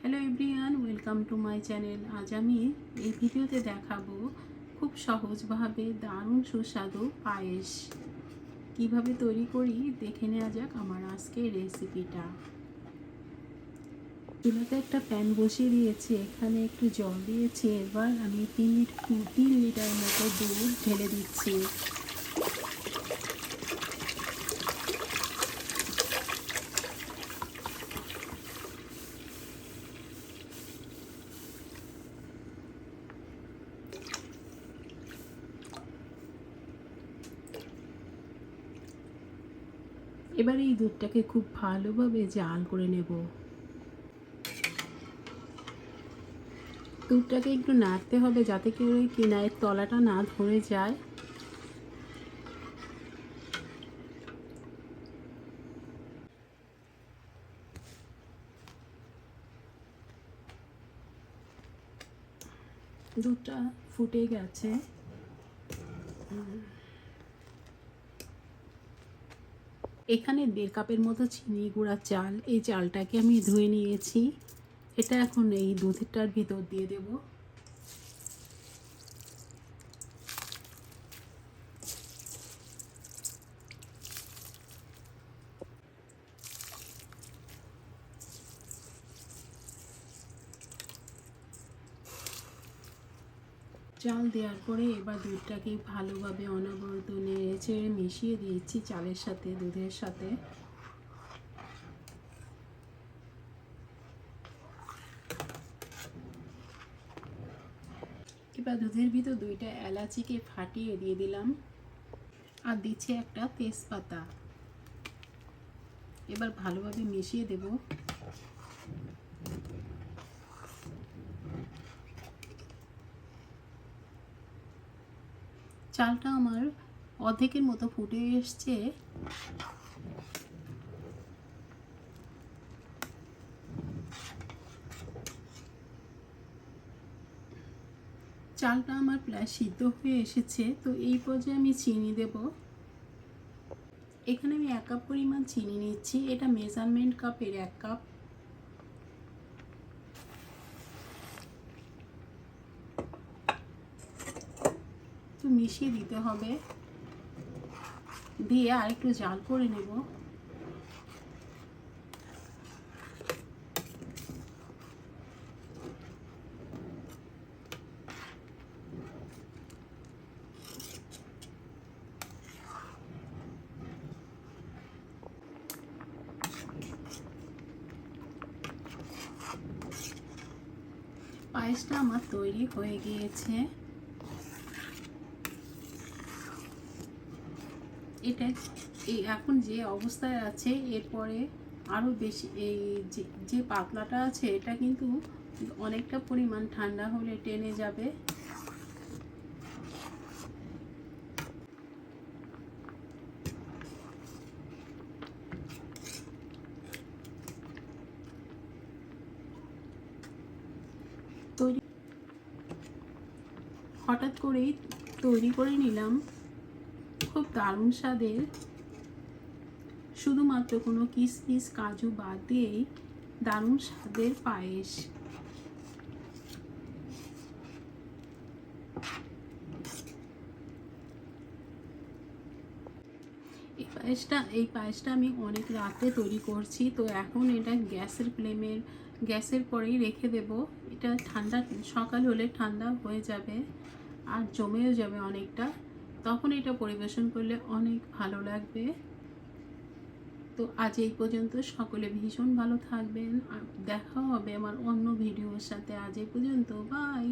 Hello everyone, welcome to my channel. আজ আমি এই ভিডিওতে দেখাবো খুব সহজভাবে দারুণ সুস্বাদু পায়েস কিভাবে তৈরি করি দেখে নেওয়া যাক আমার আজকের রেসিপিটা। চুলাতে একটা প্যান বসিয়ে দিয়েছি, এখানে একটু জল দিয়েছি। এবার আমি 3 লিটার মতো দুধ ঢেলে দিচ্ছি। এবার এই দুধটাকে খুব ভালোভাবে জাল করে নেব। দুধটাকে একটু নাড়তে হবে যাতে করে কিনারের তলাটা না ধরে যায়। দুধটা ফুটে গেছে। এখানে 1.5 কাপের মতো চিনি গুঁড়া চাল, এই চালটাকে আমি ধুয়ে নিয়েছি। এটা এখন এই দুধটার ভিতর দিয়ে দেব। চাল দেওয়ার পরে এবার দুধটাকে ভালোভাবে অনবরত নেড়ে চেড়ে মিশিয়ে দিয়েছি চালের সাথে, দুধের সাথে। এবার দুধের ভিতর 2টা এলাচিকে ফাটিয়ে দিয়ে দিলাম আর দিচ্ছি একটা তেজপাতা। এবার ভালোভাবে মিশিয়ে দেব। চালটা আমার অর্ধেকের মতো ফুটে এসছে। চালটা আমার প্রায় সিদ্ধ হয়ে এসেছে। তো এই পর্যায়ে আমি চিনি দেব। এখানে আমি 1 কাপ পরিমাণ চিনি নিচ্ছি, এটা মেজারমেন্ট কাপের 1 কাপ। তো মিশিয়ে দিতে হবে, দিয়ে আর একটু জাল করে নেব। পায়েসটা আমার তৈরি হয়ে গিয়েছে। এটা এখন যে অবস্থায় আছে, এরপরে আরও বেশি এই যে পাতলাটা আছে এটা কিন্তু অনেকটা পরিমাণ ঠান্ডা হলে টেনে যাবে। তৈরি হঠাৎ করেই তৈরি করে নিলাম খুব দারুণ স্বাদের, শুধুমাত্র কোনো কিশমিশ কাজু বাদ দিয়েই দারুণ স্বাদের পায়েস। এই পায়েসটা আমি অনেক রাতে তৈরি করছি। তো এখন এটা গ্যাসের পরেই রেখে দেব। এটা ঠান্ডা, সকাল হলে ঠান্ডা হয়ে যাবে আর জমেও যাবে অনেকটা, তখন এটা পরিবেশন করলে অনেক ভালো লাগবে। তো আজ এই পর্যন্ত, সকলে ভীষণ ভালো থাকবেন। দেখা হবে আমার অন্য ভিডিওর সাথে। আজ এই পর্যন্ত, বাই।